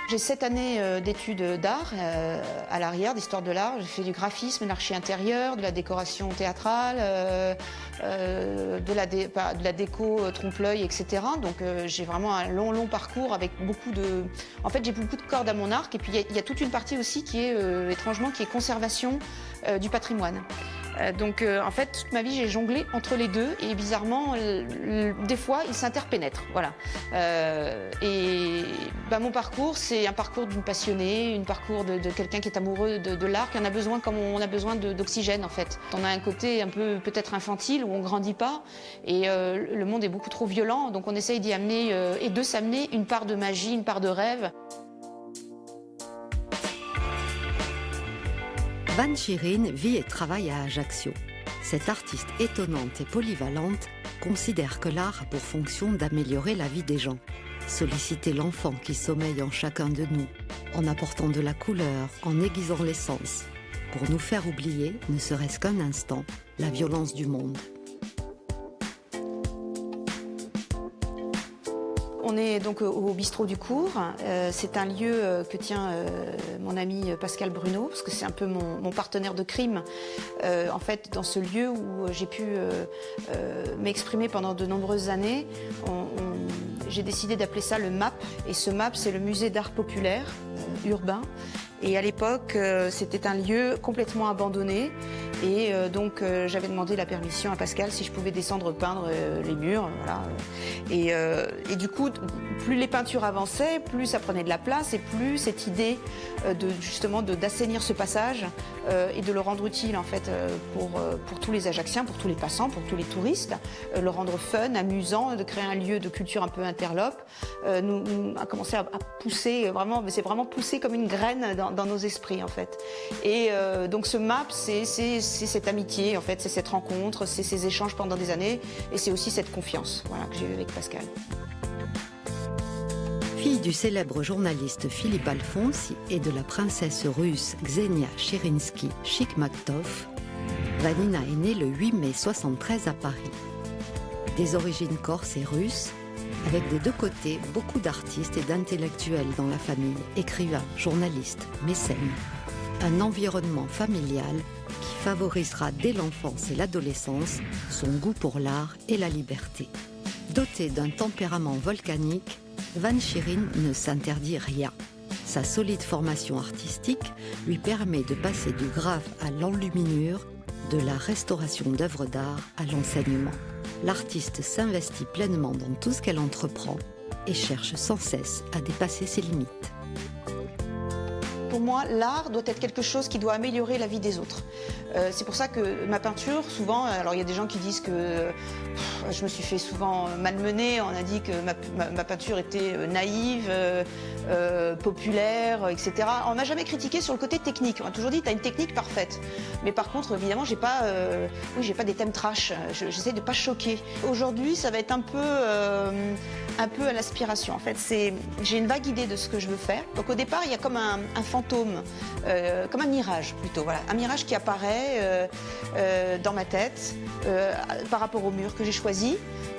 J'ai 7 années d'études d'art à l'arrière, d'histoire de l'art. J'ai fait du graphisme, de l'archi intérieur, de la décoration théâtrale, de la déco trompe-l'œil, etc. Donc j'ai vraiment un long parcours avec beaucoup de... En fait, j'ai beaucoup de cordes à mon arc. Et puis il y a toute une partie aussi qui est, étrangement, qui est conservation du patrimoine. Donc en fait, toute ma vie, j'ai jonglé entre les deux et bizarrement, des fois, ils s'interpénètrent. Voilà. Et mon parcours, c'est un parcours d'une passionnée, un parcours de quelqu'un qui est amoureux de l'art, qui en a besoin comme on a besoin d'oxygène en fait. On a un côté un peu peut-être infantile où on grandit pas et le monde est beaucoup trop violent, donc on essaye d'y amener et de s'amener une part de magie, une part de rêve. Van Schierin vit et travaille à Ajaccio. Cette artiste étonnante et polyvalente considère que l'art a pour fonction d'améliorer la vie des gens, solliciter l'enfant qui sommeille en chacun de nous, en apportant de la couleur, en aiguisant les sens, pour nous faire oublier, ne serait-ce qu'un instant, la violence du monde. On est donc au bistrot du cours. C'est un lieu que tient mon ami Pascal Bruno, parce que c'est un peu mon partenaire de crime. En fait, dans ce lieu où j'ai pu m'exprimer pendant de nombreuses années, j'ai décidé d'appeler ça le MAP. Et ce MAP, c'est le musée d'art populaire urbain. Et à l'époque, c'était un lieu complètement abandonné. Et donc, j'avais demandé la permission à Pascal si je pouvais descendre peindre les murs. Voilà. Et du coup, plus les peintures avançaient, plus ça prenait de la place et plus cette idée justement d'assainir ce passage et de le rendre utile en fait pour tous les Ajacciens, pour tous les passants, pour tous les touristes, le rendre fun, amusant, de créer un lieu de culture un peu interlope, nous a commencé à pousser vraiment, mais c'est vraiment poussé comme une graine dans nos esprits en fait. Et donc ce MAP, c'est cette amitié en fait, c'est cette rencontre, c'est ces échanges pendant des années et c'est aussi cette confiance voilà, que j'ai eue avec Pascal. Fille du célèbre journaliste Philippe Alfonsi et de la princesse russe Ksenia Cherinsky-Chikmaktov, Vanina est née le 8 mai 1973 à Paris. Des origines corses et russes, avec des deux côtés beaucoup d'artistes et d'intellectuels dans la famille, écrivains, journalistes, mécènes. Un environnement familial qui favorisera dès l'enfance et l'adolescence son goût pour l'art et la liberté. Dotée d'un tempérament volcanique, Van Schierin ne s'interdit rien. Sa solide formation artistique lui permet de passer du grave à l'enluminure, de la restauration d'œuvres d'art à l'enseignement. L'artiste s'investit pleinement dans tout ce qu'elle entreprend et cherche sans cesse à dépasser ses limites. Pour moi, l'art doit être quelque chose qui doit améliorer la vie des autres. C'est pour ça que ma peinture, souvent, alors il y a des gens qui disent que je me suis fait souvent malmener, on a dit que ma peinture était naïve, populaire, etc. On m'a jamais critiqué sur le côté technique, on m'a toujours dit tu as une technique parfaite. Mais par contre, évidemment, j'ai pas des thèmes trash, j'essaie de pas choquer. Aujourd'hui, ça va être un peu à l'aspiration. En fait, j'ai une vague idée de ce que je veux faire. Donc au départ, il y a comme un fantôme, comme un mirage plutôt, voilà, un mirage qui apparaît dans ma tête par rapport au mur que j'ai choisi.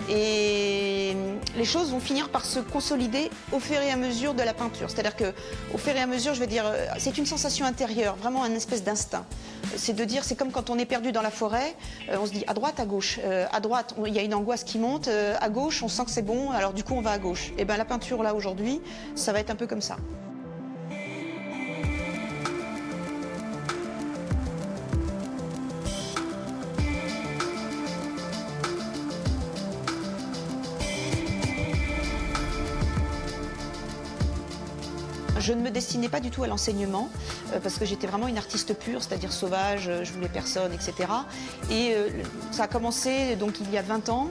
Et les choses vont finir par se consolider au fur et à mesure de la peinture. C'est-à-dire qu'au fur et à mesure, je veux dire, c'est une sensation intérieure, vraiment un espèce d'instinct. C'est de dire, c'est comme quand on est perdu dans la forêt, on se dit à droite, à gauche. À droite, il y a une angoisse qui monte, à gauche, on sent que c'est bon, alors du coup, on va à gauche. Et bien la peinture, là, aujourd'hui, ça va être un peu comme ça. Je ne me destinais pas du tout à l'enseignement parce que j'étais vraiment une artiste pure, c'est-à-dire sauvage, je voulais personne, etc. Et ça a commencé donc il y a 20 ans.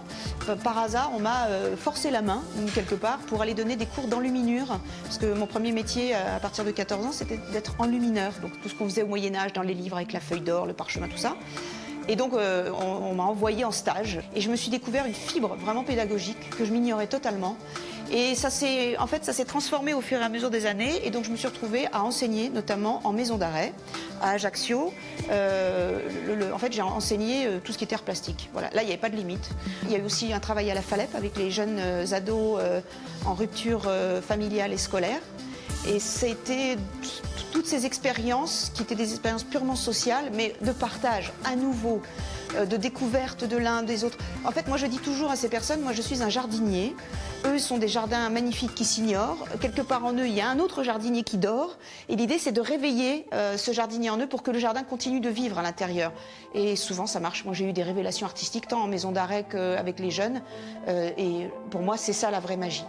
Par hasard, on m'a forcé la main, quelque part, pour aller donner des cours d'enluminure. Parce que mon premier métier, à partir de 14 ans, c'était d'être enlumineur. Donc tout ce qu'on faisait au Moyen-Âge, dans les livres, avec la feuille d'or, le parchemin, tout ça. Et donc, on m'a envoyé en stage. Et je me suis découvert une fibre vraiment pédagogique que je m'ignorais totalement. Et ça s'est transformé au fur et à mesure des années. Et donc, je me suis retrouvée à enseigner, notamment en maison d'arrêt, à Ajaccio. En fait, j'ai enseigné tout ce qui était art plastique. Voilà. Là, il n'y avait pas de limite. Il y a eu aussi un travail à la FALEP avec les jeunes ados en rupture familiale et scolaire. Et c'était toutes ces expériences qui étaient des expériences purement sociales, mais de partage à nouveau, de découverte de l'un des autres. En fait, moi je dis toujours à ces personnes, moi je suis un jardinier, eux sont des jardins magnifiques qui s'ignorent, quelque part en eux il y a un autre jardinier qui dort, et l'idée c'est de réveiller ce jardinier en eux pour que le jardin continue de vivre à l'intérieur. Et souvent ça marche, moi j'ai eu des révélations artistiques tant en maison d'arrêt qu'avec les jeunes, et pour moi c'est ça la vraie magie.